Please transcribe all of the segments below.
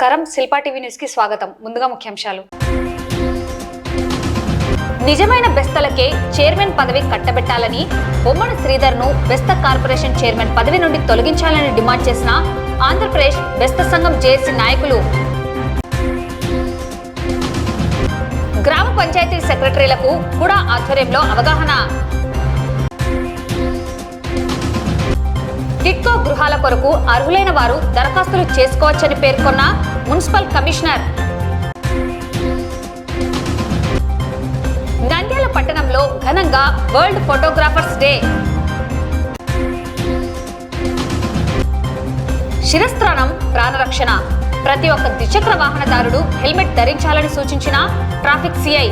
నమస్కారం Shilpa TV news కి స్వాగతం. ముందుగా ముఖ్యాంశాలు. నిజమైన బెస్తలకే చైర్మన్ పదవి కట్టబెట్టాలని బొమ్మన శ్రీధర్ ను బెస్త కార్పొరేషన్ చైర్మన్ పదవి నుండి తొలగించాలని డిమాండ్ చేసిన ఆంధ్రప్రదేశ్ బెస్త సంఘం జేఏసీ నాయకులు గ్రామ పంచాయతీ సెక్రటరీలకు కూడా ఆధ్వర్యంలో అవగాహన. టిట్కో గృహాల కొరకు అర్హులైన వారు దరఖాస్తులు చేసుకోవచ్చని పేర్కొన్న మున్సిపల్ కమిషనర్. నంద్యాల పట్టణంలో ఘనంగా వరల్డ్ ఫోటోగ్రాఫర్స్ డే. శిరస్త్రాణం ప్రాణరక్షణ. ప్రతి ఒక్క ద్విచక్ర వాహనదారుడు హెల్మెట్ ధరించాలని సూచించిన ట్రాఫిక్ సిఐ.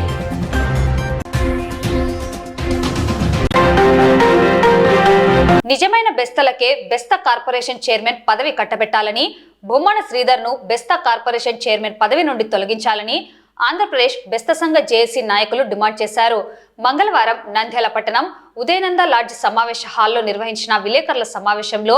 నిజమైన బెస్తలకే బెస్త కార్పొరేషన్ చైర్మన్ పదవి కట్టబెట్టాలని బొమ్మన శ్రీధర్ ను బెస్త కార్పొరేషన్ చైర్మన్ పదవి నుండి తొలగించాలని ఆంధ్రప్రదేశ్ బెస్త సంఘ జేఏసీ నాయకులు డిమాండ్ చేశారు. మంగళవారం నంద్యాల పట్టణం ఉదయనంద లాడ్జ్ సమావేశ హాల్లో నిర్వహించిన విలేకరుల సమావేశంలో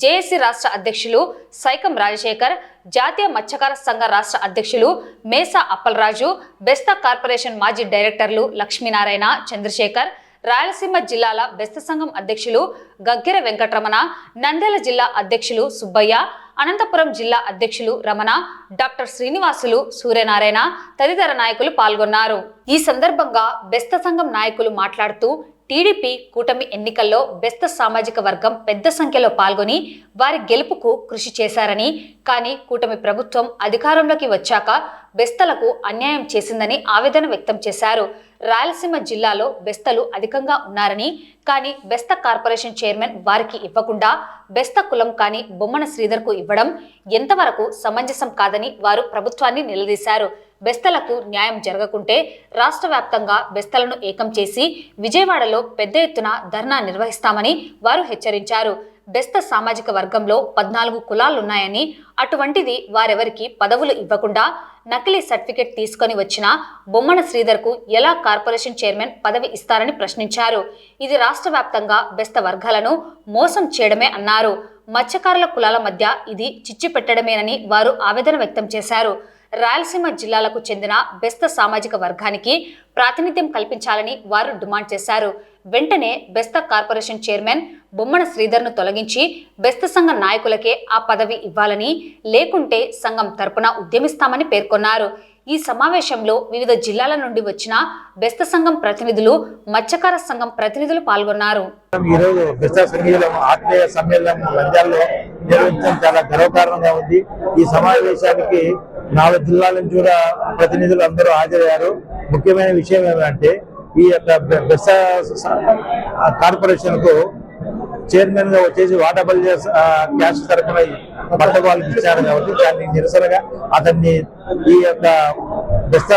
జేఏసీ రాష్ట్ర అధ్యక్షులు సైకం రాజశేఖర్, జాతీయ మత్స్యకార సంఘ రాష్ట్ర అధ్యక్షులు మేసా అప్పలరాజు, బెస్త కార్పొరేషన్ మాజీ డైరెక్టర్లు లక్ష్మీనారాయణ, చంద్రశేఖర్, రాయలసీమ జిల్లాల బెస్త సంఘం అధ్యక్షులు గగ్గెర వెంకటరమణ, నంద్యాల జిల్లా అధ్యక్షులు సుబ్బయ్య, అనంతపురం జిల్లా అధ్యక్షులు రమణ, డాక్టర్ శ్రీనివాసులు, సూర్యనారాయణ తదితర నాయకులు పాల్గొన్నారు. ఈ సందర్భంగా బెస్త సంఘం నాయకులు మాట్లాడుతూ టీడీపీ కూటమి ఎన్నికల్లో బెస్త సామాజిక వర్గం పెద్ద సంఖ్యలో పాల్గొని వారి గెలుపుకు కృషి చేశారని, కానీ కూటమి ప్రభుత్వం అధికారంలోకి వచ్చాక బెస్తలకు అన్యాయం చేసిందని ఆవేదన వ్యక్తం చేశారు. రాయలసీమ జిల్లాలో బెస్తలు అధికంగా ఉన్నారని, కానీ బెస్త కార్పొరేషన్ చైర్మన్ వారికి ఇవ్వకుండా బెస్త కులం కాని బొమ్మన శ్రీధర్ కు ఇవ్వడం ఎంతవరకు సమంజసం కాదని వారు ప్రభుత్వాన్ని నిలదీశారు. బెస్తలకు న్యాయం జరగకుంటే రాష్ట్ర వ్యాప్తంగా బెస్తలను ఏకం చేసి విజయవాడలో పెద్ద ఎత్తున ధర్నా నిర్వహిస్తామని వారు హెచ్చరించారు. బెస్త సామాజిక వర్గంలో 14 కులాలున్నాయని, అటువంటిది వారెవరికి పదవులు ఇవ్వకుండా నకిలీ సర్టిఫికెట్ తీసుకొని వచ్చిన బొమ్మన శ్రీధర్ కు ఎలా కార్పొరేషన్ చైర్మన్ పదవి ఇస్తారని ప్రశ్నించారు. ఇది రాష్ట్ర వ్యాప్తంగా బెస్త వర్గాలను మోసం చేయడమే అన్నారు. మత్స్యకారుల కులాల మధ్య ఇది చిచ్చు పెట్టడమేనని వారు ఆవేదన వ్యక్తం చేశారు. రాయలసీమ జిల్లాలకు చెందిన బెస్త సామాజిక వర్గానికి ప్రాతినిధ్యం కల్పించాలని వారు డిమాండ్ చేశారు. వెంటనే బెస్త కార్పొరేషన్ చైర్మన్ బొమ్మన శ్రీధర్ ను తొలగించి బెస్త సంఘ నాయకులకే ఆ పదవి ఇవ్వాలని, లేకుంటే సంఘం తరపున ఉద్యమిస్తామని పేర్కొన్నారు. ఈ సమావేశంలో వివిధ జిల్లాల నుండి వచ్చిన బెస్త సంఘం ప్రతినిధులు, మత్స్యకార సంఘం ప్రతినిధులు పాల్గొన్నారు. ఈరోజు బెస్త సంఘీయులం ఆత్మీయ సమ్మేళనం నంద్యాలలో నిర్వహించడం చాలా గర్వకారణంగా ఉంది. ఈ సమావేశానికి 4 జిల్లాల నుంచి కూడా ప్రతినిధులు అందరూ హాజరయ్యారు. ముఖ్యమైన విషయం ఏమంటే ఈ యొక్క బెస్త కార్పొరేషన్ కు చైర్మన్ గా వచ్చేసి వాటబల్ క్యాష్ తరఫున భర్త వాళ్ళకి ఇచ్చారు కాబట్టి దానికి నిరసనగా అతన్ని ఈ యొక్క బెస్త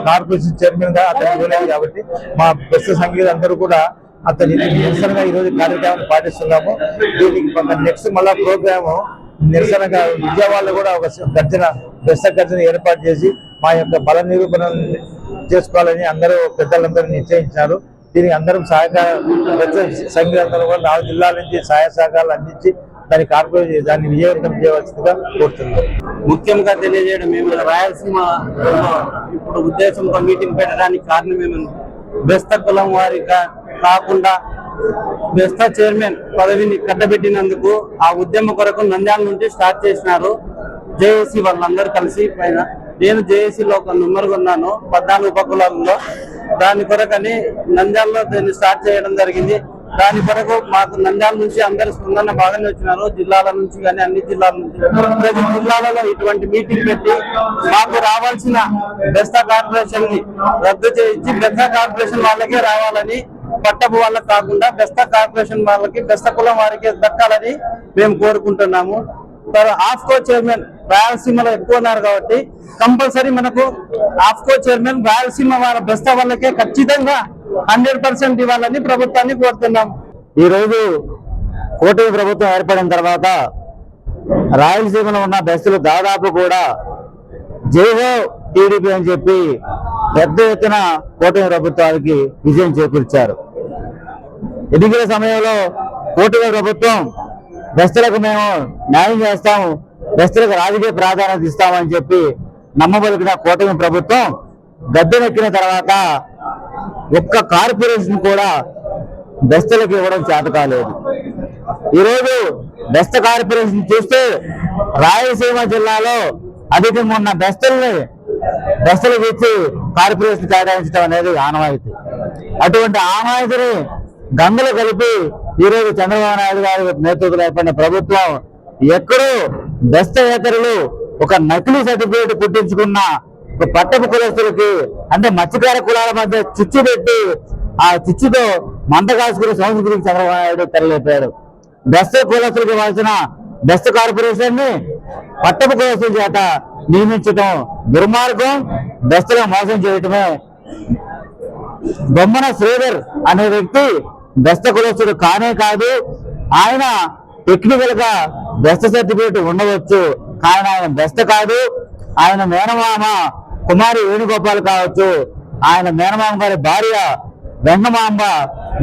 కార్పొరేషన్ చైర్మన్ గా అతన్ని ఇవ్వలేదు కాబట్టి మా బెస్త సంఘీయులు అందరూ కూడా అతని నిరసనగా ఈరోజు కార్యక్రమాన్ని పాటిస్తున్నాము. దీనికి నెక్స్ట్ మళ్ళా ప్రోగ్రాము నిరసనగా విజయవాడలో కూడా ఒక బెస్త గర్జన ఏర్పాటు చేసి మా యొక్క బల నిరూపణ చేసుకోవాలని అందరూ పెద్దలందరూ నిశ్చయించారు. దీనికి అందరం సంఘీయులందరూ కూడా 4 జిల్లాల నుంచి సహాయ సహకారాలు అందించి దాన్ని విజయవంతం చేయవలసిందిగా కోరుతున్నాం. ముఖ్యంగా తెలియజేయడం ఏమైనా రాయలసీమ ఇప్పుడు ఉద్దేశంతో మీటింగ్ పెట్టడానికి కారణం ఏమైనా బెస్త కులం వారి కాకుండా బెస్త చైర్మన్ పదవిని కట్టబెట్టినందుకు ఆ ఉద్యమ కొరకు నంద్యాల నుండి స్టార్ట్ చేసినారు జేఏసీ వాళ్ళందరూ కలిసి. పైన నేను జేఏసీలో ఒక నెంబర్గా ఉన్నాను 14 ఉపకులాలలో. దాని కొరకని నంద్యాలలో దీన్ని స్టార్ట్ చేయడం జరిగింది. దాని కొరకు మాకు నంద్యాల నుంచి అందరు స్పందన బాగానే వచ్చినారు. జిల్లాల నుంచి కానీ అన్ని జిల్లాల నుంచి ప్రతి జిల్లాలలో ఇటువంటి మీటింగ్ పెట్టి మాకు రావాల్సిన బెస్త కార్పొరేషన్ ని రద్దు చేయించి బెస్త కార్పొరేషన్ వాళ్ళకే రావాలని, పట్టపు వాళ్ళకి కాకుండా బెస్త కార్పొరేషన్ వాళ్ళకి బెస్త కులం వారికి దక్కాలని మేము కోరుకుంటున్నాము. ఆఫ్కో చైర్మన్ రాయలసీమలో ఎక్కువ ఉన్నారు కాబట్టి కంపల్సరీ మనకు ఆఫ్కో చైర్మన్ రాయలసీమ వాళ్ళ బెస్త వాళ్ళకే ఖచ్చితంగా 100% ఇవ్వాలని ప్రభుత్వాన్ని కోరుతున్నాం. ఈ రోజు కూటమి ప్రభుత్వం ఏర్పడిన తర్వాత రాయలసీమలో ఉన్న బెస్తలు దాదాపు కూడా జైహో టీడీపీ అని చెప్పి పెద్ద ఎత్తున కూటమి ప్రభుత్వానికి విజయం చేకూర్చారు. ఎన్నికల సమయంలో కూటమి ప్రభుత్వం బెస్తలకు మేము న్యాయం చేస్తాము, బెస్తలకు రాజకీయ ప్రాధాన్యత ఇస్తామని చెప్పి నమ్మబలికిన కూటమి ప్రభుత్వం గద్దెనెక్కిన తర్వాత ఒక్క కార్పొరేషన్ కూడా బెస్తలకు ఇవ్వడం చేత కాలేదు. ఈరోజు బెస్త కార్పొరేషన్ చూస్తే రాయలసీమ జిల్లాలో అధికంగా ఉన్న బెస్తలకు ఇచ్చి కార్పొరేషన్ కేటాయించడం అనేది ఆనవాయితీ. అటువంటి ఆనవాయితీని గంగలు కలిపి ఈరోజు చంద్రబాబు నాయుడు గారి నేతృత్వంలో ఏర్పడిన ప్రభుత్వం ఎక్కడో బెస్తయేతరులు ఒక నకిలీ సర్టిఫికేట్ పుట్టించుకున్న ఒక పట్టపు కులస్తులకి అంటే మత్స్యకార కులాల మధ్య చిచ్చు పెట్టి ఆ చిచ్చుతో మంట కాసుకునే సంస్కృతికి చంద్రబాబు నాయుడు తెరలేపాడు. బెస్త కులస్తులకు ఇవ్వాల్సిన బెస్త కార్పొరేషన్ ని పట్టపు కులస్తుల చేత నియమించడం దుర్మార్గం, బెస్తగా మోసం చేయటమే. బొమ్మన శ్రీధర్ అనే వ్యక్తి బెస్త కులస్తుడు కానే కాదు. ఆయన టెక్నికల్ గా బెస్త సర్టిఫికేట్ ఉండవచ్చు, కానీ ఆయన బెస్త కాదు. ఆయన మేనమామ కుమారి వేణుగోపాల్ కావచ్చు, ఆయన మేనమామ గారి భార్య వెంగమాంబ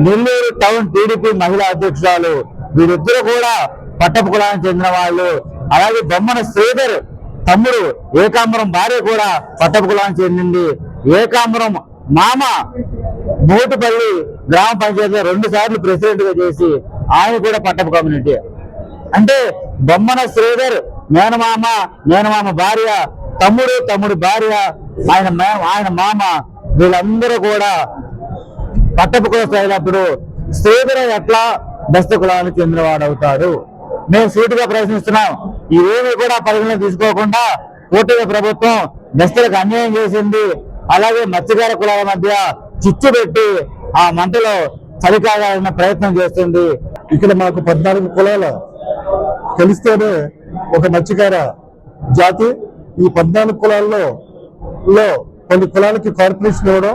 నెల్లూరు టౌన్ టీడీపీ మహిళా అధ్యక్షురాలు. వీరిద్దరూ కూడా పట్టపు కులానికి చెందిన వాళ్ళు. అలాగే బొమ్మన శ్రీధర్ తమ్ముడు ఏకాంబరం భార్య కూడా పట్టపు కులానికి చెందింది. ఏకాంబరం మామ మోటుపల్లి గ్రామ పంచాయతీలో 2 సార్లు ప్రెసిడెంట్ గా చేసి ఆయన కూడా పట్టపు కమ్యూనిటీ. అంటే బొమ్మన శ్రీధర్ మేనమామ భార్య, తమ్ముడు భార్య, ఆయన మామ, వీళ్ళందరూ కూడా పట్టపు కులస్తులు అయినప్పుడు శ్రీధర్ ఎట్లా బెస్త కులానికి చెందినవాడు అవుతాడు? మేము సూటిగా ప్రశ్నిస్తున్నాం. ఇవేమీ కూడా పరిగణన తీసుకోకుండా కూటమి ప్రభుత్వం బెస్తలకు అన్యాయం చేసింది. అలాగే మత్స్యకార కులాల మధ్య చిచ్చు పెట్టి ఆ మంటలో చలికాగాలన్న ప్రయత్నం చేస్తుంది. ఇక్కడ మాకు 14 కులాల కలిస్తేనే ఒక మత్స్యకార జాతి. ఈ 14 కులాల్లో కొన్ని కులాలకి కార్పొరేషన్ ఇవ్వడం,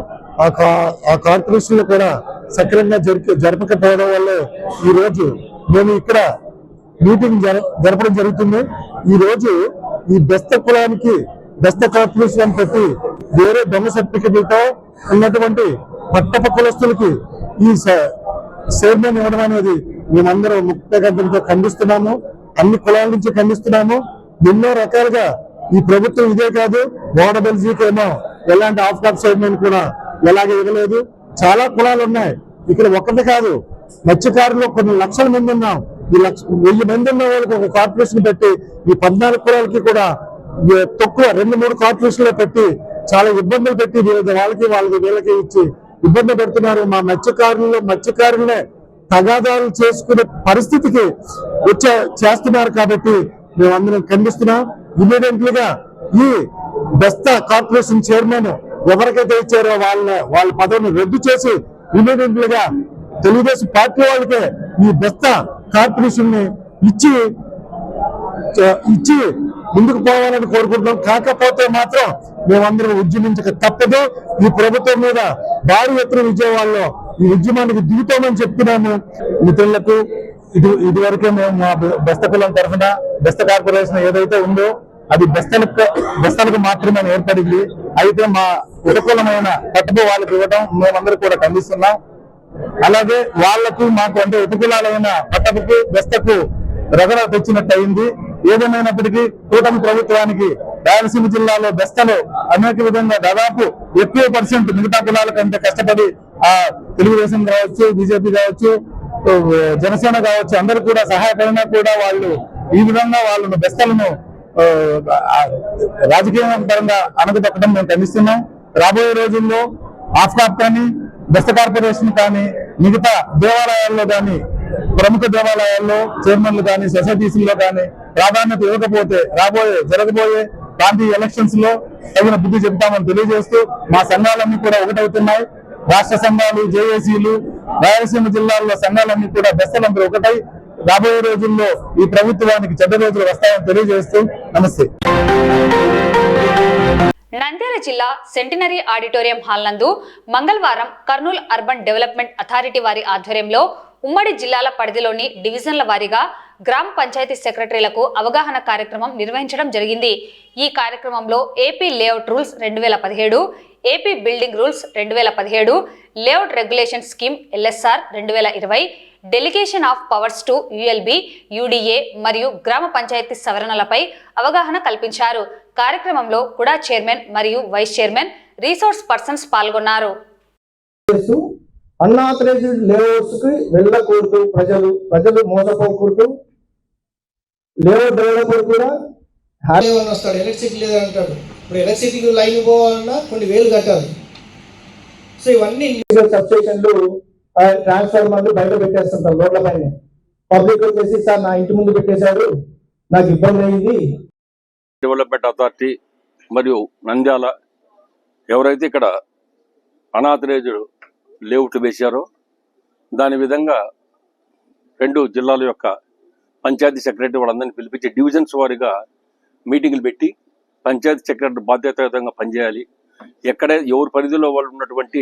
ఆ కార్పొరేషన్ లో కూడా సక్రమంగా జరపకపోవడం వల్ల ఈ రోజు మేము ఇక్కడ మీటింగ్ జరపడం జరుగుతుంది. ఈ రోజు ఈ బెస్త కులానికి బెస్త కార్పొరేషన్ అని పెట్టి వేరే దొంగ సర్టిఫికెట్లతో ఉన్నటువంటి పట్టపు కులస్తులకి ఈ చైర్మన్ ఇవ్వడం అనేది మేమందరం ముక్తగంధంతో ఖండిస్తున్నాము. అన్ని కులాల నుంచి ఖండిస్తున్నాము. ఎన్నో రకాలుగా ఈ ప్రభుత్వం ఇదే కాదు, ఓడబెల్జీకేమో ఎలాంటి ఆఫ్ టాప్ చైర్మన్ కూడా ఎలాగే ఇవ్వలేదు. చాలా కులాలు ఉన్నాయి ఇక్కడ, ఒక్కటి కాదు. మత్స్యకారులు కొన్ని లక్షల మంది ఉన్నాం. ఈ 1000 మంది ఉన్న వాళ్ళకి ఒక కార్పొరేషన్ పెట్టి ఈ 14 కులాలకి కూడా తక్కువ 2-3 కార్పొరేషన్లు పెట్టి చాలా ఇబ్బందులు పెట్టి వీళ్ళకి ఇచ్చి ఇబ్బంది పెడుతున్నారు. మా మత్స్యకారులనే తగాదాలు చేసుకునే పరిస్థితికి చేస్తున్నారు. కాబట్టి మేమందరం ఖండిస్తున్నాం. ఇమ్మీడియట్లీ గా ఈ బెస్త కార్పొరేషన్ చైర్మన్ ఎవరికైతే ఇచ్చారో వాళ్ళ పదవిని రద్దు చేసి ఇమ్మీడియట్లీ గా తెలుగుదేశం పార్టీ వాళ్ళకే ఈ బెస్త కార్పొరేషన్ ని ఇచ్చి ముందుకు పోవాలని కోరుకుంటున్నాం. కాకపోతే మాత్రం మేమందరం ఉద్యమించక తప్పదు. ఈ ప్రభుత్వం మీద భారీ ఎత్తున విజయవాడలో ఈ ఉద్యమానికి దిగుతామని చెప్తున్నాము. మిత్రులకు ఇదివరకే మేము మా బెస్త కులం తరఫున బెస్త కార్పొరేషన్ ఏదైతే ఉందో అది బెస్తలకు మాత్రమే ఏర్పడింది. అయితే మా ఉపకులమైన పట్టపు వాళ్ళకి ఇవ్వడం మేమందరూ కూడా ఖండిస్తున్నాం. అలాగే వాళ్లకు మాకు అంటే ఉపకులాలైన పట్టపుకు బెస్తకు రగడ తెచ్చినట్టు అయింది. ఏదేమైనప్పటికీ కూటమి ప్రభుత్వానికి రాయలసీమ జిల్లాలో బెస్తలు అనేక విధంగా దాదాపు ఎక్కువ % మిగతా కులాల కంటే కష్టపడి ఆ తెలుగుదేశం కావచ్చు, బీజేపీ కావచ్చు, జనసేన కావచ్చు అందరూ కూడా సహాయపడినా కూడా వాళ్ళు ఈ విధంగా వాళ్ళను బెస్తలను రాజకీయ పరంగా అణగదొక్కడం మేము ఖండిస్తున్నాం. రాబోయే రోజుల్లో ఆఫ్కాప్ కానీ బెస్త కార్పొరేషన్ కానీ మిగతా దేవాలయాల్లో కానీ ప్రముఖ దేవాలయాల్లో చైర్మన్లు కానీ సొసైటీస్లో కానీ ప్రాధాన్యత ఇవ్వకపోతే జరగబోయే ప్రాంతీయ ఎలక్షన్స్ లో తగిన బుద్ధి చెప్తామని తెలియజేస్తూ మా సంఘాలన్నీ కూడా ఒకటవుతున్నాయి. రాష్ట్ర సంఘాలు, జేఏసీలు, రాయలసీమ జిల్లాల్లో సంఘాలన్నీ కూడా బెస్తలందరూ ఒకటై రాబోయే రోజుల్లో ఈ ప్రభుత్వానికి చెడ్డ రోజులు వస్తాయని తెలియజేస్తూ నమస్తే. నంద్యాల జిల్లా సెంటినరీ ఆడిటోరియం హాల్ నందు మంగళవారం కర్నూలు అర్బన్ డెవలప్మెంట్ అథారిటీ వారి ఆధ్వర్యంలో ఉమ్మడి జిల్లాల పరిధిలోని డివిజన్ల వారీగా గ్రామ పంచాయతీ సెక్రటరీలకు అవగాహన కార్యక్రమం నిర్వహించడం జరిగింది. ఈ కార్యక్రమంలో AP layout rules 2017, AP building rules 2017, layout regulation scheme LSR 2020, delegation of powers to ULB, UDA మరియు గ్రామ పంచాయతీ సవరణలపై అవగాహన కల్పించారు. కార్యక్రమంలో కుడా చైర్మన్ మరియు వైస్ చైర్మన్, రీసోర్స్ పర్సన్స్ పాల్గొన్నారు. అన్ఆథరైజ్డ్ లేఅవుట్స్ కి వెళ్ళకూడదు, ప్రజలు మోసపోకూడదు. లేఅవుట్ డెవలపర్ కూడా వస్తాడు, ఎలక్ట్రిసిటీ లేదంటాడు. ఇప్పుడు ఎలక్ట్రిసిటీ లైన్ పోవాలన్నా కొన్ని వేలు కట్టాలి. సో ఇవన్నీ సబ్స్టేషన్లు, ట్రాన్స్ఫార్మర్లు బయట పెట్టేస్తుంటారు రోడ్ల పైన. పబ్లిక్ వచ్చేసి సార్ నా ఇంటి ముందు పెట్టేశాడు, నాకు ఇబ్బంది అయింది. డెవలప్మెంట్ అథారిటీ మరియు నంద్యాల ఎవరైతే ఇక్కడ అనాథరైజ్డ్ లేఅవుట్ వేశారో దాని విధంగా 2 జిల్లాల యొక్క పంచాయతీ సెక్రటరీ వాళ్ళందరినీ పిలిపించి డివిజన్స్ వారీగా మీటింగులు పెట్టి పంచాయతీ సెక్రటరీ బాధ్యతాయుతంగా పనిచేయాలి. ఎక్కడే ఎవరి పరిధిలో వాళ్ళు ఉన్నటువంటి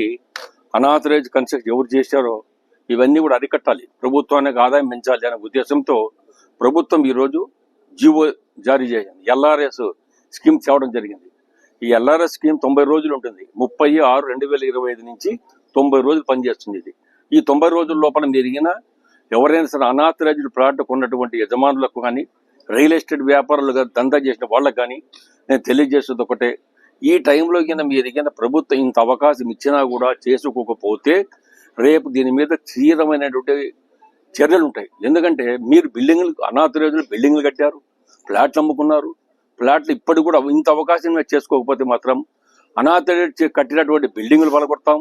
అనాథరైజ్ కన్స్ట్రక్షన్ ఎవరు చేశారో ఇవన్నీ కూడా అరికట్టాలి, ప్రభుత్వానికి ఆదాయం పెంచాలి అనే ఉద్దేశంతో ప్రభుత్వం ఈరోజు జీవో జారీ చేసింది. ఎల్ఆర్ఎస్ స్కీమ్ తేవడం జరిగింది. ఈ ఎల్ఆర్ఎస్ స్కీమ్ 90 రోజులు ఉంటుంది. 30/6/2025 నుంచి 90 రోజులు పనిచేస్తుంది. ఈ 90 రోజుల లోపల మెరిగిన ఎవరైనా సరే అనాథరైజ్డ్ ప్లాట్కు ఉన్నటువంటి యజమానులకు కానీ, రియల్ ఎస్టేట్ వ్యాపారులుగా దందా చేసిన వాళ్ళకు కానీ నేను తెలియజేసేది ఒకటే, ఈ టైంలో మీరు ప్రభుత్వం ఇంత అవకాశం ఇచ్చినా కూడా చేసుకోకపోతే రేపు దీని మీద తీవ్రమైనటువంటి చర్యలు ఉంటాయి. ఎందుకంటే మీరు అనాథరైజ్డ్ బిల్డింగ్లు కట్టారు, ఫ్లాట్లు అమ్ముకున్నారు. ఫ్లాట్లు ఇప్పటికి కూడా ఇంత అవకాశంగా చేసుకోకపోతే మాత్రం అనాథరైజ్ కట్టినటువంటి బిల్డింగులు పలగొడతాం.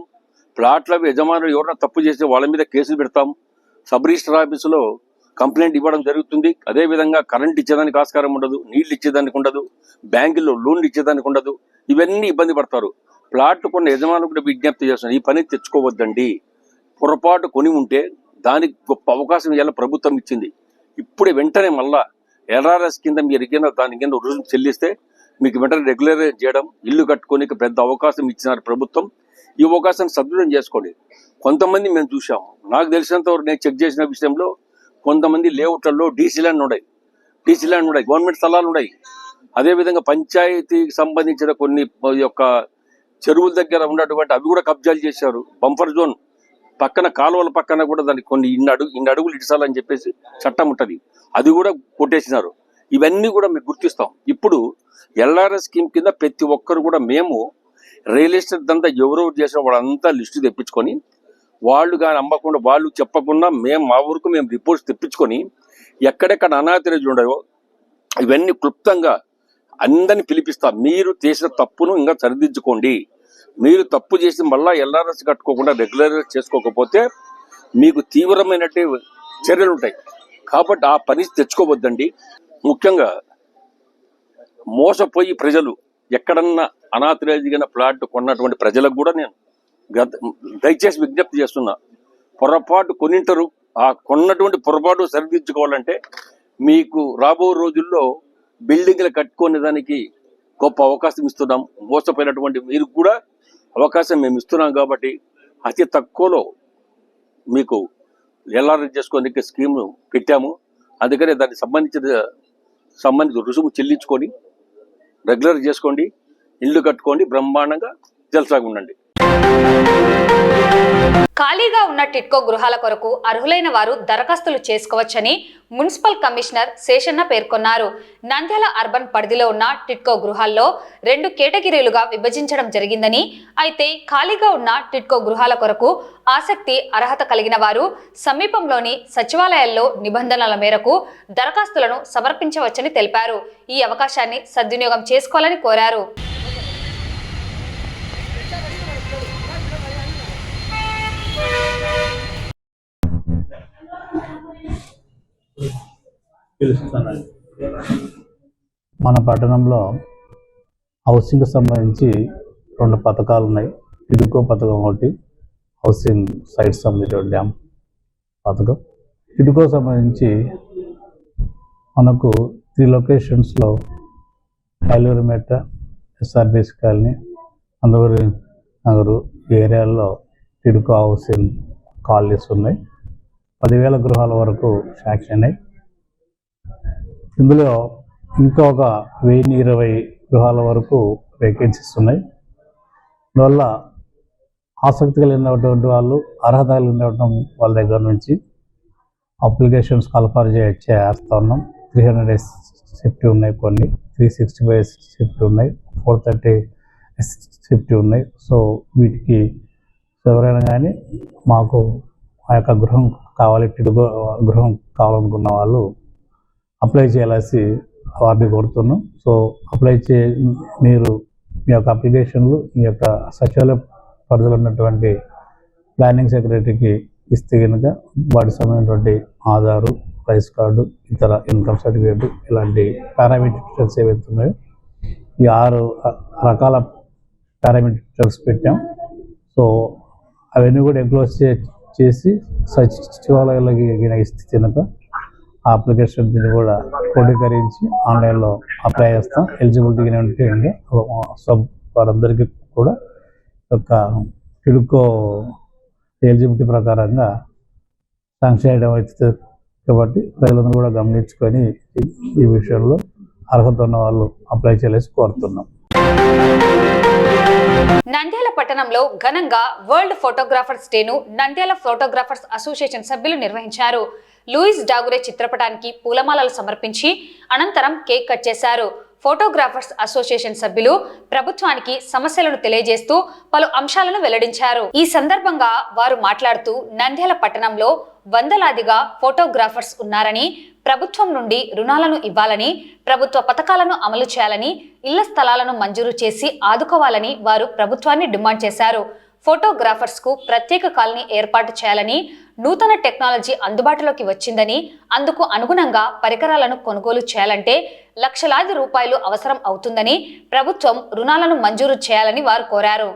ఫ్లాట్ల యజమానులు ఎవరైనా తప్పు చేస్తే వాళ్ళ మీద కేసులు పెడతాం. సబ్ రిజిస్టర్ ఆఫీసులో కంప్లైంట్ ఇవ్వడం జరుగుతుంది. అదేవిధంగా కరెంట్ ఇచ్చేదానికి ఆస్కారం ఉండదు, నీళ్లు ఇచ్చేదానికి ఉండదు, బ్యాంకుల్లో లోన్లు ఇచ్చేదానికి ఉండదు. ఇవన్నీ ఇబ్బంది పడతారు. ప్లాట్లు కొన్ని యజమానులు కూడా విజ్ఞప్తి చేస్తున్నారు, ఈ పని తెచ్చుకోవద్దండి. పొరపాటు కొని ఉంటే దానికి గొప్ప అవకాశం ఇవాళ ప్రభుత్వం ఇచ్చింది. ఇప్పుడే వెంటనే మళ్ళా ఎల్ఆర్ఎస్ కింద మీరు దాని కింద రుజువు చెల్లిస్తే మీకు వెంటనే రెగ్యులరైజ్ చేయడం, ఇల్లు కట్టుకొని పెద్ద అవకాశం ఇచ్చినారు ప్రభుత్వం. ఈ అవకాశాన్ని సద్వినియోగం చేసుకోండి. కొంతమంది మేము చూసాము, నాకు తెలిసినంత వరకు నేను చెక్ చేసిన విషయంలో కొంతమంది లేఅవుట్లలో డీసీ ల్యాండ్ ఉన్నాయి, గవర్నమెంట్ స్థలాలు ఉన్నాయి. అదేవిధంగా పంచాయతీకి సంబంధించిన కొన్ని యొక్క చెరువుల దగ్గర ఉన్నటువంటి అవి కూడా కబ్జాలు చేశారు. బంఫర్ జోన్ పక్కన కాలువల పక్కన కూడా దానికి కొన్ని ఇన్ని అడుగులు ఇడిసాలని చెప్పేసి చట్టం ఉంటుంది, అది కూడా కొట్టేసినారు. ఇవన్నీ కూడా మేము గుర్తిస్తాం. ఇప్పుడు ఎల్ఆర్ఎస్ స్కీమ్ కింద ప్రతి ఒక్కరు కూడా మేము రియల్ ఎస్టేట్ అంతా ఎవరెవరు చేసిన వాళ్ళంతా లిస్టు తెప్పించుకొని వాళ్ళు కానీ అమ్మకుండా వాళ్ళు చెప్పకుండా మా ఊరికి మేము రిపోర్ట్స్ తెప్పించుకొని ఎక్కడెక్కడ అనాథరైజ్ ఉన్నాయో ఇవన్నీ క్లుప్తంగా అందరినీ పిలిపిస్తాం. మీరు చేసిన తప్పును ఇంకా సరిదిద్దుకోండి. మీరు తప్పు చేసి మళ్ళీ ఎల్ఆర్ఎస్ కట్టుకోకుండా రెగ్యులరైజ్ చేసుకోకపోతే మీకు తీవ్రమైన చర్యలు ఉంటాయి. కాబట్టి ఆ పని తెచ్చుకోవద్దండి. ముఖ్యంగా మోసపోయి ప్రజలు ఎక్కడన్నా అనాథరైజ్ అయిన ప్లాట్ కొన్నటువంటి ప్రజలకు కూడా నేను దయచేసి విజ్ఞప్తి చేస్తున్నా, పొరపాటు కొనింటారు. ఆ కొన్నటువంటి పొరపాటు సరిదిద్దుకోవాలంటే మీకు రాబో రోజుల్లో బిల్డింగ్లు కట్టుకునే దానికి గొప్ప అవకాశం ఇస్తున్నాం. మోసపోయినటువంటి మీరు కూడా అవకాశం మేము ఇస్తున్నాం. కాబట్టి అతి తక్కువలో మీకు ఎల్ఆర్ఎస్ చేసుకోనికి స్కీమ్ పెట్టాము. అందుకనే దానికి సంబంధించిన రుసుము చెల్లించుకొని రెగ్యులర్ చేసుకోండి, ఇల్లు కట్టుకోండి, బ్రహ్మాండంగా జల్సాగా ఉండండి. ఖాళీగా ఉన్న టిట్కో గృహాల కొరకు అర్హులైన వారు దరఖాస్తులు చేసుకోవచ్చని మున్సిపల్ కమిషనర్ శేషన్న పేర్కొన్నారు. నంద్యాల అర్బన్ పరిధిలో ఉన్న టిట్కో గృహాల్లో 2 కేటగిరీలుగా విభజించడం జరిగిందని, అయితే ఖాళీగా ఉన్న టిట్కో గృహాల కొరకు ఆసక్తి, అర్హత కలిగిన వారు సమీపంలోని సచివాలయాల్లో నిబంధనల మేరకు దరఖాస్తులను సమర్పించవచ్చని తెలిపారు. ఈ అవకాశాన్ని సద్వినియోగం చేసుకోవాలని కోరారు. మన పట్టణంలో హౌసింగ్ సంబంధించి 2 పథకాలు ఉన్నాయి. టిడ్కో పథకం ఒకటి, హౌసింగ్ సైట్ సంబంధించిన డ్యామ్ పథకం. టిడ్కో సంబంధించి మనకు 3 లొకేషన్స్లో కాలూరుమెట్ట, ఎస్ఆర్బిఎస్ కాలనీ, అందవరి నగరు ఏరియాల్లో టిడ్కో హౌసింగ్ కాలనీస్ ఉన్నాయి. 10,000 గృహాల వరకు శాంక్షన్ అయ్యి, ఇందులో ఇంకా ఒక 1,020 గృహాల వరకు వేకెన్సీస్ ఉన్నాయి. అందువల్ల ఆసక్తి కలిగినటువంటి వాళ్ళు, అర్హత కలిగినటువంటి వాళ్ళ దగ్గర నుంచి అప్లికేషన్స్ కల్ఫర్ చేస్తా ఉన్నాం. 300 డేస్ షిఫ్ట్ ఉన్నాయి, కొన్ని 365 షిఫ్ట్ ఉన్నాయి, 430 షిఫ్ట్ ఉన్నాయి. సో వీటికి ఎవరైనా కానీ మాకు ఆ యొక్క గృహం కావాలి, గృహం కావాలనుకున్న వాళ్ళు అప్లై చేయాల్సి వారిని కోరుతున్నాం. సో మీరు మీ యొక్క అప్లికేషన్లు మీ యొక్క సచివాలయ పరిధిలో ఉన్నటువంటి ప్లానింగ్ సెక్రటరీకి ఇస్తే కనుక వాటికి సంబంధించినటువంటి ఆధారు, రైస్ కార్డు, ఇతర ఇన్కమ్ సర్టిఫికేట్ ఇలాంటి పారామీటర్స్ ఏవైతే ఉన్నాయో ఈ 6 రకాల పారామీటర్స్ పెట్టాం. సో అవన్నీ కూడా ఎంక్లోజ్ చేసి సచివాలయాలకి ఇస్తే కనుక ఆ అప్లికేషన్ కూడా క్రోడీకరించి ఆన్లైన్లో అప్లై చేస్తాం. ఎలిజిబిలిటీ ఉంటే సో వారందరికీ కూడా ఒక టిడ్కో ఎలిజిబిలిటీ ప్రకారంగా శాంక్షన్ చేయడం అవుతుంది. కాబట్టి ప్రజలందరూ కూడా గమనించుకొని ఈ విషయంలో అర్హత ఉన్న వాళ్ళు అప్లై చేయాలని కోరుతున్నాం. నంద్యాల పట్టణంలో ఘనంగా వరల్డ్ ఫోటోగ్రాఫర్స్ డేను నంద్యాల ఫోటోగ్రాఫర్స్ అసోసియేషన్ సభ్యులు నిర్వహించారు. లూయిస్ డాగురే చిత్రపటానికి పూలమాలలు సమర్పించి అనంతరం కేక్ కట్ చేశారు. ఫోటోగ్రాఫర్స్ అసోసియేషన్ సభ్యులు ప్రభుత్వానికి సమస్యలను తెలియజేస్తూ పలు అంశాలను వెల్లడించారు. ఈ సందర్భంగా వారు మాట్లాడుతూ నంద్యాల పట్టణంలో వందలాదిగా ఫోటోగ్రాఫర్స్ ఉన్నారని, ప్రభుత్వం నుండి రుణాలను ఇవ్వాలని, ప్రభుత్వ పథకాలను అమలు చేయాలని, ఇళ్ల స్థలాలను మంజూరు చేసి ఆదుకోవాలని వారు ప్రభుత్వాన్ని డిమాండ్ చేశారు. ఫోటోగ్రాఫర్స్ కు ప్రత్యేక కాలనీ ఏర్పాటు చేయాలని, నూతన టెక్నాలజీ అందుబాటులోకి వచ్చిందని, అందుకు అనుగుణంగా పరికరాలను కొనుగోలు చేయాలంటే లక్షలాది రూపాయలు అవసరం అవుతుందని, ప్రభుత్వం రుణాలను మంజూరు చేయాలని వారు కోరారు.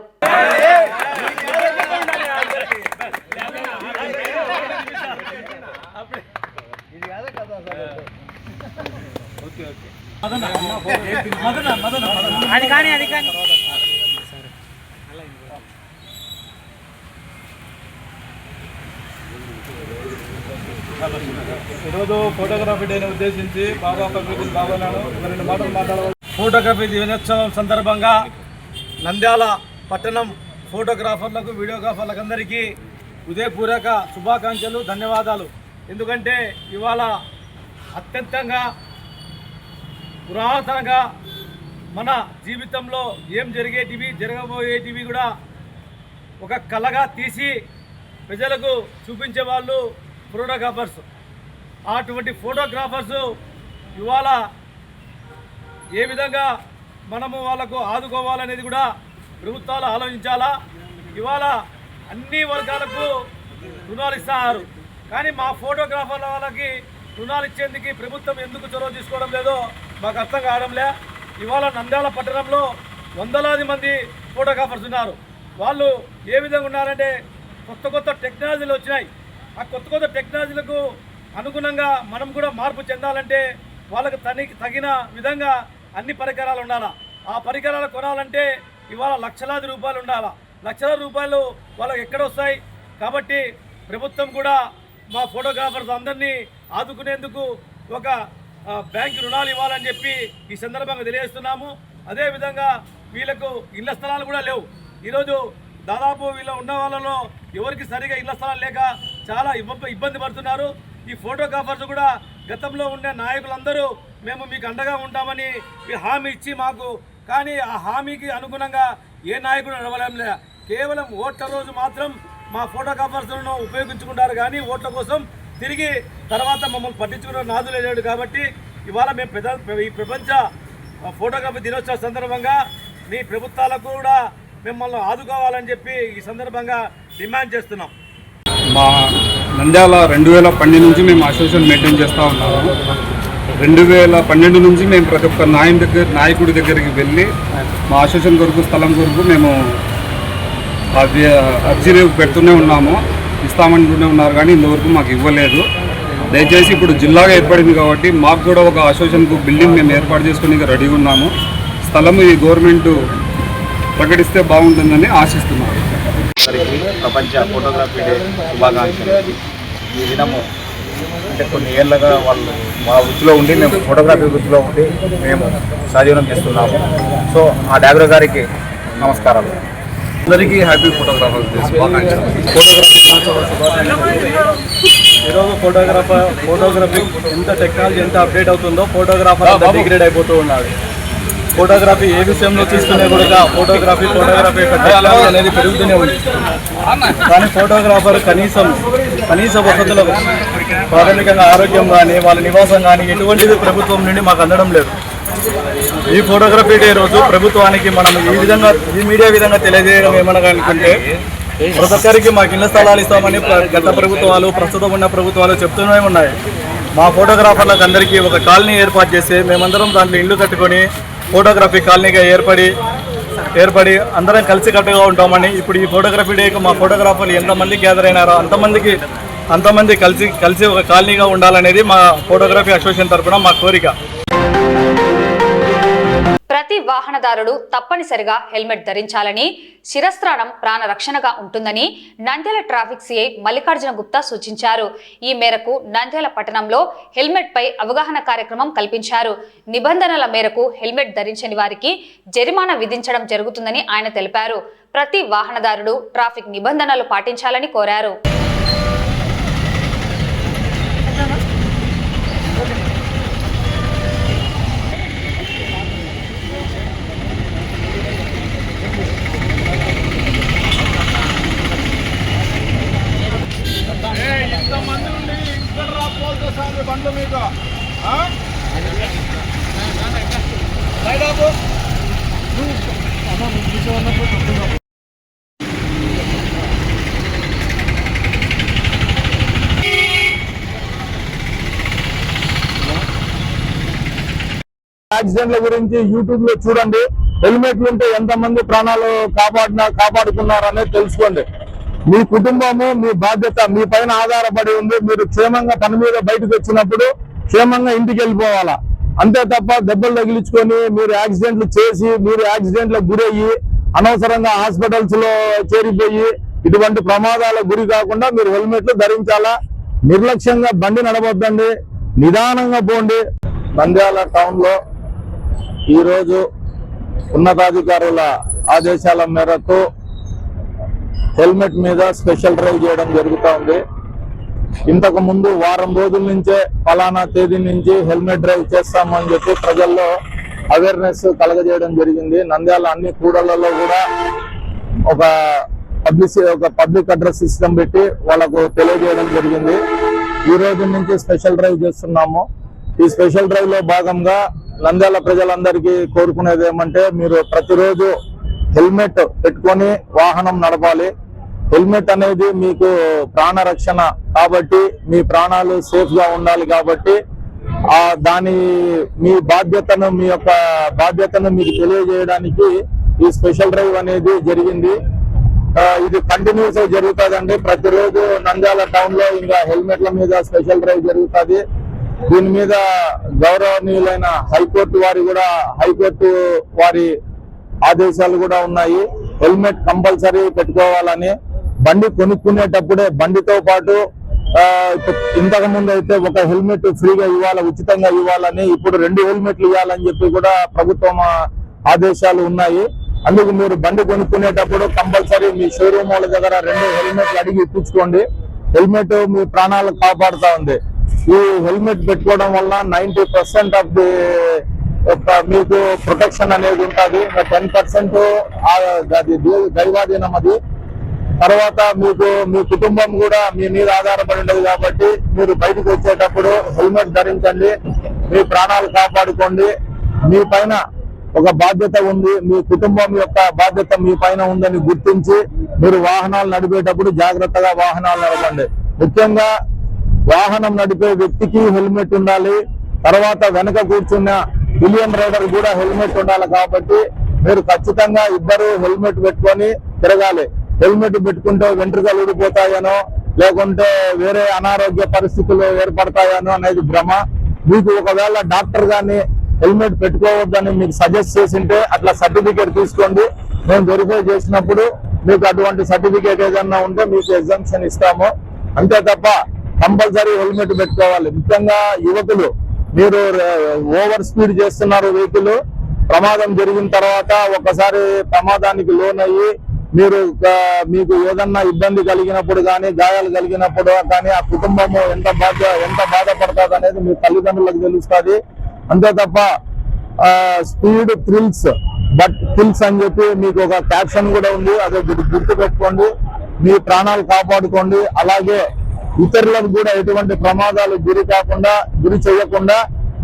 ఈరోజు ఫోటోగ్రఫీ డేని ఉద్దేశించి బాబా ప్రకృతి బాబా నాడు 2 మాటలు మాట్లాడాలి. ఫోటోగ్రఫీ దినోత్సవం సందర్భంగా నంద్యాల పట్టణం ఫోటోగ్రాఫర్లకు, వీడియోగ్రాఫర్లకు అందరికీ హృదయపూర్వక శుభాకాంక్షలు, ధన్యవాదాలు. ఎందుకంటే ఇవాళ అత్యంతంగా పురాతనంగా మన జీవితంలో ఏం జరిగేటివి, జరగబోయేటివి కూడా ఒక కళగా తీసి ప్రజలకు చూపించే వాళ్ళు ఫోటోగ్రాఫర్స్. అటువంటి ఫోటోగ్రాఫర్స్ ఇవాళ ఏ విధంగా మనము వాళ్ళకు ఆదుకోవాలనేది కూడా ప్రభుత్వాలు ఆలోచించాలా. ఇవాళ అన్ని వర్గాలకు రుణాలు ఇస్తున్నారు, కానీ మా ఫోటోగ్రాఫర్ల వాళ్ళకి రుణాలు ఇచ్చేందుకు ప్రభుత్వం ఎందుకు చొరవ తీసుకోవడం లేదో మాకు అర్థం కావడంలే. ఇవాళ నంద్యాల పట్టణంలో వందలాది మంది ఫోటోగ్రాఫర్స్ ఉన్నారు. వాళ్ళు ఏ విధంగా ఉన్నారంటే కొత్త టెక్నాలజీలు వచ్చినాయి. ఆ కొత్త టెక్నాలజీలకు అనుగుణంగా మనం కూడా మార్పు చెందాలంటే వాళ్ళకు తగిన విధంగా అన్ని పరికరాలు ఉండాలా. ఆ పరికరాలు కొనాలంటే ఇవాళ లక్షలాది రూపాయలు ఉండాలా. లక్షల రూపాయలు వాళ్ళకి ఎక్కడ వస్తాయి? కాబట్టి ప్రభుత్వం కూడా మా ఫోటోగ్రాఫర్స్ అందరినీ ఆదుకునేందుకు ఒక బ్యాంకు రుణాలు ఇవ్వాలని చెప్పి ఈ సందర్భంగా తెలియజేస్తున్నాము. అదేవిధంగా వీళ్ళకు ఇళ్ల స్థలాలు కూడా లేవు. ఈరోజు దాదాపు వీళ్ళ ఉన్న వాళ్ళలో ఎవరికి సరిగా ఇళ్ల స్థలాలు లేక చాలా ఇబ్బంది పడుతున్నారు. ఈ ఫోటోగ్రాఫర్స్ కూడా గతంలో ఉండే నాయకులందరూ మేము మీకు అండగా ఉంటామని హామీ ఇచ్చి మాకు, కానీ ఆ హామీకి అనుగుణంగా ఏ నాయకుడు నడవలేంలే. కేవలం ఓట్ల రోజు మాత్రం మా ఫోటోగ్రాఫర్స్లను ఉపయోగించుకుంటారు, కానీ ఓట్ల కోసం తిరిగి తర్వాత మమ్మల్ని పట్టించుకున్న నాదులే లేడు. కాబట్టి ఇవాళ మేము ఈ ప్రపంచ ఫోటోగ్రఫీ దినోత్సవ సందర్భంగా మీ ప్రభుత్వాలకు కూడా మిమ్మల్ని ఆదుకోవాలని చెప్పి ఈ సందర్భంగా డిమాండ్ చేస్తున్నాం. మా నంద్యాల 2012 నుంచి మేము అసోసియేషన్ మెయింటైన్ చేస్తూ ఉన్నాము. 2012 నుంచి మేము ప్రతి ఒక్క నాయకుడి దగ్గరికి వెళ్ళి మా అసోసియేషన్ కొరకు, స్థలం కొరకు మేము అర్జీలు పెడుతూనే ఉన్నాము. ఇస్తామంటూనే ఉన్నారు, కానీ ఇంతవరకు మాకు ఇవ్వలేదు. దయచేసి ఇప్పుడు జిల్లాగా ఏర్పడింది కాబట్టి మాకు కూడా ఒక అసోసియేషన్కు బిల్డింగ్ మేము ఏర్పాటు చేసుకుని రెడీగా ఉన్నాము. స్థలం ఈ గవర్నమెంట్ ప్రకటిస్తే బాగుంటుందని ఆశిస్తున్నాము. ప్రపంచ ఫోటోగ్రఫీ డే శుభాకాంక్షలు. ఈ దినము అంటే కొన్ని ఏళ్ళగా వాళ్ళు మా వృత్తిలో ఉండి, మేము ఫోటోగ్రఫీ వృత్తిలో ఉండి మేము సహజీవనం చేస్తున్నాము. సో ఆ డాగ్రో గారికి నమస్కారాలు. అందరికీ హ్యాపీ ఫోటోగ్రాఫర్స్ డే శుభాకాంక్షలు. ఫోటోగ్రఫీ ఈరోజు ఫోటోగ్రఫీ ఎంత టెక్నాలజీ ఎంత అప్డేట్ అవుతుందో ఫోటోగ్రాఫర్ అంత డిగ్రేడ్ అయిపోతూ ఉన్నాడు. ఫోటోగ్రఫీ ఏ విషయంలో తీసుకునే కూడా ఫోటోగ్రఫీ యొక్క టెక్నాలజీ అనేది పెరుగుతూనే ఉంది. కానీ ఫోటోగ్రాఫర్ కనీస వసతులు ప్రాథమికంగా ఆరోగ్యం కానీ వాళ్ళ నివాసం కానీ ఎటువంటిది ప్రభుత్వం నుండి మాకు అందడం లేదు. ఈ ఫోటోగ్రఫీ డే రోజు ప్రభుత్వానికి మనం ఈ మీడియా విధంగా తెలియజేయడం ఏమనగా అనుకుంటే, ప్రతి ఒక్కరికి మాకు ఇళ్ల స్థలాలు ఇస్తామని గత ప్రభుత్వాలు ప్రస్తుతం ఉన్న ప్రభుత్వాలు చెప్తూనే ఉన్నాయి. మా ఫోటోగ్రాఫర్లకు అందరికీ ఒక కాలనీ ఏర్పాటు చేసి మేమందరం దాంట్లో ఇల్లు కట్టుకొని ఫోటోగ్రఫీ కాలనీగా ఏర్పడి అందరం కలిసికట్టుగా ఉంటామని, ఇప్పుడు ఈ ఫోటోగ్రఫీ డేకి మా ఫోటోగ్రాఫర్లు ఎంతమంది గ్యాదర్ అయినారో అంతమంది కలిసి ఒక కాలనీగా ఉండాలనేది మా ఫోటోగ్రఫీ అసోసియేషన్ తరఫున మా కోరిక. ప్రతి వాహనదారుడు తప్పనిసరిగా హెల్మెట్ ధరించాలని, శిరస్త్రాణం ప్రాణ రక్షణగా ఉంటుందని నంద్యాల ట్రాఫిక్ సిఐ మల్లికార్జున గుప్తా సూచించారు. ఈ మేరకు నంద్యాల పట్టణంలో హెల్మెట్ పై అవగాహన కార్యక్రమం కల్పించారు. నిబంధనల మేరకు హెల్మెట్ ధరించని వారికి జరిమానా విధించడం జరుగుతుందని ఆయన తెలిపారు. ప్రతి వాహనదారుడు ట్రాఫిక్ నిబంధనలు పాటించాలని కోరారు. యాక్సిడెంట్ల గురించి యూట్యూబ్ లో చూడండి. హెల్మెట్లు ఉంటే ఎంతమంది ప్రాణాలు కాపాడుకున్నారనేది తెలుసుకోండి. మీ కుటుంబము మీ బాధ్యత మీ పైన ఆధారపడి ఉంది. మీరు క్షేమంగా పని మీద బయటకు వచ్చినప్పుడు క్షేమంగా ఇంటికి వెళ్ళిపోవాలా. అంతే తప్ప దెబ్బలు తగిలించుకొని మీరు యాక్సిడెంట్లు చేసి మీరు యాక్సిడెంట్లకు గురయ్యి అనవసరంగా హాస్పిటల్స్ లో చేరిపోయి ఇటువంటి ప్రమాదాలకు గురి కాకుండా మీరు హెల్మెట్లు ధరించాలా. నిర్లక్ష్యంగా బండి నడవద్దండి, నిదానంగా పోండి. నంద్యాల టౌన్ లో ఈరోజు ఉన్నతాధికారుల ఆదేశాల మేరకు హెల్మెట్ మీద స్పెషల్ డ్రైవ్ చేయడం జరుగుతూ ఉంది. ఇంతకు ముందు వారం రోజుల నుంచే ఫలానా తేదీ నుంచి హెల్మెట్ డ్రైవ్ చేస్తామని చెప్పి ప్రజల్లో అవేర్నెస్ కలగజేయడం జరిగింది. నంద్యాల అన్ని కూడళ్లలో కూడా ఒక పబ్లిక్ అడ్రస్ సిస్టమ్ పెట్టి వాళ్ళకు తెలియజేయడం జరిగింది. ఈ రోజు నుంచి స్పెషల్ డ్రైవ్ చేస్తున్నాము. ఈ స్పెషల్ డ్రైవ్ లో భాగంగా నంద్యాల ప్రజలందరికీ కోరుకునేది ఏమంటే, మీరు ప్రతిరోజు హెల్మెట్ పెట్టుకొని వాహనం నడపాలి. హెల్మెట్ అనేది మీకు ప్రాణ రక్షణ కాబట్టి, మీ ప్రాణాలు సేఫ్ గా ఉండాలి కాబట్టి మీ యొక్క బాధ్యతను మీకు తెలియజేయడానికి ఈ స్పెషల్ డ్రైవ్ అనేది జరిగింది. ఇది కంటిన్యూస్ జరుగుతుందండి. ప్రతిరోజు నంద్యాల టౌన్ లో ఇంకా హెల్మెట్ల మీద స్పెషల్ డ్రైవ్ జరుగుతుంది. దీని మీద గౌరవనీయులైన హైకోర్టు వారి ఆదేశాలు కూడా ఉన్నాయి. హెల్మెట్ కంపల్సరీ పెట్టుకోవాలని, బండి కొనుక్కునేటప్పుడే బండితో పాటు ఇంతకు ముందు అయితే ఒక హెల్మెట్ ఫ్రీగా ఇవ్వాలి, ఉచితంగా ఇవ్వాలని, ఇప్పుడు 2 హెల్మెట్లు ఇవ్వాలని చెప్పి కూడా ప్రభుత్వం ఆదేశాలు ఉన్నాయి. అందుకు మీరు బండి కొనుక్కునేటప్పుడు కంపల్సరీ మీ షోరూమ్ వాళ్ళ దగ్గర 2 హెల్మెట్లు అడిగి ఇప్పించుకోండి. హెల్మెట్ మీ ప్రాణాలు కాపాడుతా ఉంది. ఈ హెల్మెట్ పెట్టుకోవడం వల్ల 90% ఆఫ్ ది మీకు ప్రొటెక్షన్ అనేది ఉంటుంది. 10% అది దైవాధీనం. అది తర్వాత మీ కుటుంబం కూడా మీ మీద ఆధారపడి ఉండదు కాబట్టి మీరు బయటకు వచ్చేటప్పుడు హెల్మెట్ ధరించండి, మీ ప్రాణాలు కాపాడుకోండి. మీ పైన ఒక బాధ్యత ఉంది, మీ కుటుంబం యొక్క బాధ్యత మీ పైన ఉందని గుర్తించి మీరు వాహనాలు నడిపేటప్పుడు జాగ్రత్తగా వాహనాలు నడపండి. ముఖ్యంగా వాహనం నడిపే వ్యక్తికి హెల్మెట్ ఉండాలి. తర్వాత వెనక కూర్చున్న పిలియన్ రైడర్ కూడా హెల్మెట్ ఉండాలి. కాబట్టి మీరు ఖచ్చితంగా ఇద్దరు హెల్మెట్ పెట్టుకొని తిరగాలి. హెల్మెట్ పెట్టుకుంటే వెంట్రుకలు ఊడిపోతాయనో లేకుంటే వేరే అనారోగ్య పరిస్థితులు ఏర్పడతాయనో అనేది భ్రమ. మీకు ఒకవేళ డాక్టర్ గాని హెల్మెట్ పెట్టుకోవద్దని మీకు సజెస్ట్ చేసింటే అట్లా సర్టిఫికేట్ తీసుకోండి. మేము వెరిఫై చేసినప్పుడు మీకు అటువంటి సర్టిఫికేట్ ఏదన్నా ఉంటే మీకు ఎగ్జామ్షన్ ఇస్తాము. అంతే తప్ప కంపల్సరీ హెల్మెట్ పెట్టుకోవాలి. ముఖ్యంగా యువకులు, మీరు ఓవర్ స్పీడ్ చేస్తున్నారు వెహికల్, ప్రమాదం జరిగిన తర్వాత ఒకసారి ప్రమాదానికి లోన్ అయ్యి మీరు మీకు ఏదన్నా ఇబ్బంది కలిగినప్పుడు కానీ గాయాలు కలిగినప్పుడు కానీ ఆ కుటుంబము ఎంత బాధపడుతుంది అనేది మీ తల్లిదండ్రులకు తెలుస్తుంది. అంతే తప్ప స్పీడ్ థ్రిల్స్ బట్ కిల్స్ అని చెప్పి మీకు ఒక క్యాప్షన్ కూడా ఉంది. అదే గుర్తు పెట్టుకోండి. మీ ప్రాణాలు కాపాడుకోండి. అలాగే ఇతరులకు కూడా ఎటువంటి ప్రమాదాలు గురి చేయకుండా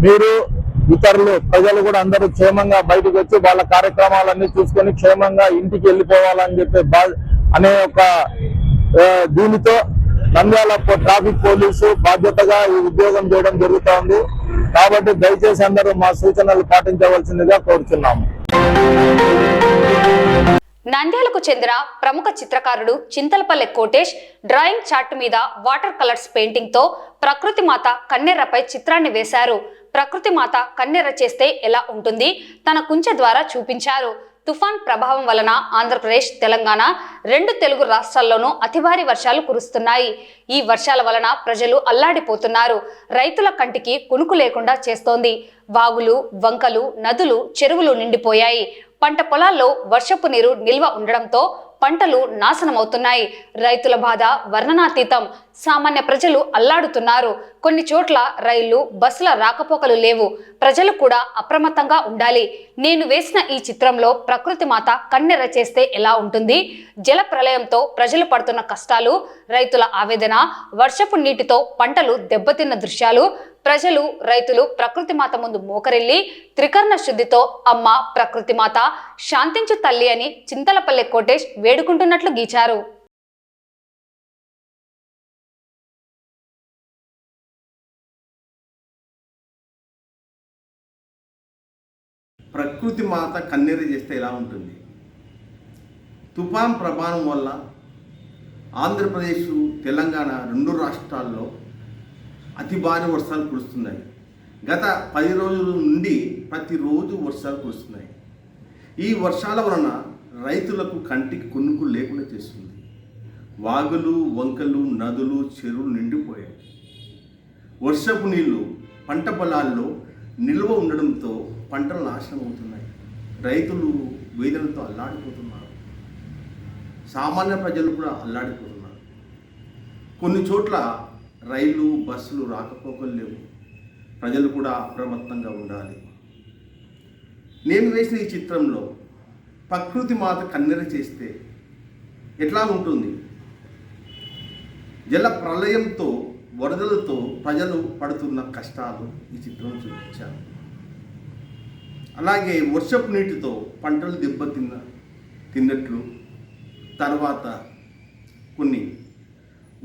మీరు ఇతరులు ప్రజలు కూడా అందరూ క్షేమంగా బయటకు వచ్చి వాళ్ళ కార్యక్రమాలన్నీ చూసుకొని క్షేమంగా ఇంటికి వెళ్ళిపోవాలని చెప్పి అనే ఒక దీనితో నంద్యాల ట్రాఫిక్ పోలీసు బాధ్యతగా ఈ ఉద్యోగం చేయడం జరుగుతోంది. కాబట్టి దయచేసి అందరూ మా సూచనలు పాటించవలసిందిగా కోరుతున్నాము. నంద్యాలకు చెందిన ప్రముఖ చిత్రకారుడు చింతలపల్లె కోటేష్ డ్రాయింగ్ చార్ట్ మీద వాటర్ కలర్స్ పెయింటింగ్ తో ప్రకృతి మాత కన్నెర్రపై చిత్రాన్ని వేశారు. ప్రకృతి మాత కన్నెర్ర చేస్తే ఎలా ఉంటుంది తన కుంచె ద్వారా చూపించారు. తుఫాన్ ప్రభావం వలన ఆంధ్రప్రదేశ్, తెలంగాణ 2 తెలుగు రాష్ట్రాల్లోనూ అతి భారీ వర్షాలు కురుస్తున్నాయి. ఈ వర్షాల వలన ప్రజలు అల్లాడిపోతున్నారు. రైతుల కంటికి కునుకు లేకుండా చేస్తోంది. వాగులు, వంకలు, నదులు, చెరువులు నిండిపోయాయి. పంట పొలాల్లో వర్షపు నీరు నిల్వ ఉండడంతో పంటలు నాశనమవుతున్నాయి. రైతుల బాధ వర్ణనాతీతం. సామాన్య ప్రజలు అల్లాడుతున్నారు. కొన్ని చోట్ల రైళ్లు, బస్సుల రాకపోకలు లేవు. ప్రజలు కూడా అప్రమత్తంగా ఉండాలి. నేను వేసిన ఈ చిత్రంలో ప్రకృతి మాత కన్నెర్ర చేస్తే ఎలా ఉంటుంది, జల ప్రళయంతో ప్రజలు పడుతున్న కష్టాలు, రైతుల ఆవేదన, వర్షపు నీటితో పంటలు దెబ్బతిన్న దృశ్యాలు, ప్రజలు, రైతులు ప్రకృతి మాత ముందు మోకరిల్లి త్రికరణ శుద్ధితో అమ్మ ప్రకృతి మాత శాంతించు తల్లి అని చింతలపల్లె కోటేష్ వేడుకుంటున్నట్లు గీచారు. ప్రకృతి మాత కన్నెర్ర చేస్తే ఎలా ఉంటుంది? తుఫాన్ ప్రభావం వల్ల ఆంధ్రప్రదేశ్, తెలంగాణ 2 రాష్ట్రాల్లో అతి భారీ వర్షాలు కురుస్తున్నాయి. గత 10 రోజుల నుండి ప్రతిరోజు వర్షాలు కురుస్తున్నాయి. ఈ వర్షాల వలన రైతులకు కంటికి కొనుక్కు లేకుండా చేస్తుంది. వాగులు, వంకలు, నదులు, చెరువులు నిండిపోయాయి. వర్షపు నీళ్లు పంట పొలాల్లో నిల్వ ఉండడంతో పంటలు నాశనం అవుతున్నాయి. రైతులు వేదనతో అల్లాడిపోతున్నారు. సామాన్య ప్రజలు కూడా అల్లాడిపోతున్నారు. కొన్ని చోట్ల రైళ్లు, బస్సులు రాకపోకలు లేవు. ప్రజలు కూడా అప్రమత్తంగా ఉండాలి. నేను వేసిన ఈ చిత్రంలో ప్రకృతి మాత కన్నెర్ర చేస్తే ఎట్లా ఉంటుంది, జల ప్రళయంతో వరదలతో ప్రజలు పడుతున్న కష్టాలు ఈ చిత్రం చూపించాను. అలాగే వర్షపు నీటితో పంటలు తిన్నట్లు, తర్వాత కొన్ని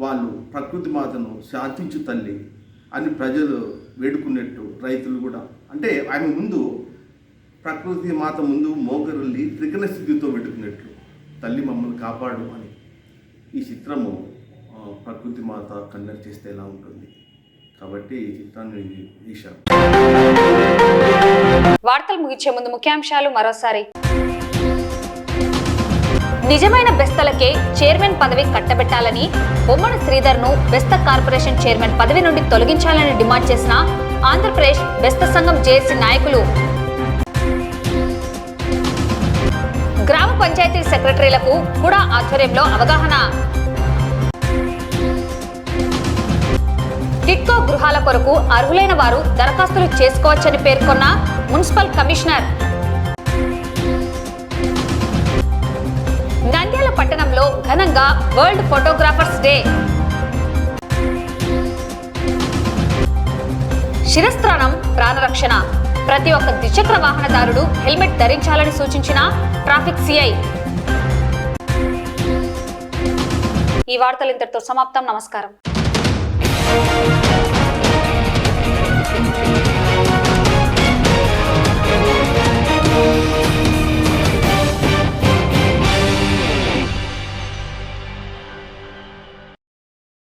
వాళ్ళు ప్రకృతి మాతను శాంతించు తల్లి అని ప్రజలు వేడుకున్నట్టు రైతులు కూడా, అంటే ఆమె ముందు ప్రకృతి మాత ముందు మోకరిల్లి త్రికరణ స్థితితో వేడుకున్నట్లు తల్లి మమ్మల్ని కాపాడు అని ఈ చిత్రము ప్రకృతి మాత కన్నెర్ర చేస్తే ఎలా ఉంటుంది కాబట్టి ఈ చిత్రాన్ని తీశాను. వార్తలు ముగించే ముందు ముఖ్యాంశాలు మరోసారి. నిజమైన బెస్తలకే చైర్మన్ పదవి కట్టబెట్టాలని బొమ్మన శ్రీధర్ను బెస్త కార్పొరేషన్ చైర్మన్ పదవి నుండి తొలగించాలని డిమాండ్ చేసిన ఆంధ్రప్రదేశ్ బెస్త సంఘం జేఏసీ నాయకులు. గ్రామ పంచాయతీ సెక్రటరీలకు కూడా ఆధ్వర్యంలో అవగాహన. టిట్కో గృహాల కొరకు అర్హులైన వారు దరఖాస్తులు చేసుకోవచ్చని పేర్కొన్న మున్సిపల్ కమిషనర్. నంద్యాల పట్టణంలో ఘనంగా వరల్డ్ ఫోటోగ్రాఫర్స్ డే. శిరస్త్రాణం ప్రాణరక్షణ. ప్రతి ఒక్క ద్విచక్ర వాహనదారుడు హెల్మెట్ ధరించాలని సూచించిన ట్రాఫిక్ సిఐ. ఈ వార్తలు ఇంతటితో సమాప్తం. నమస్కారం.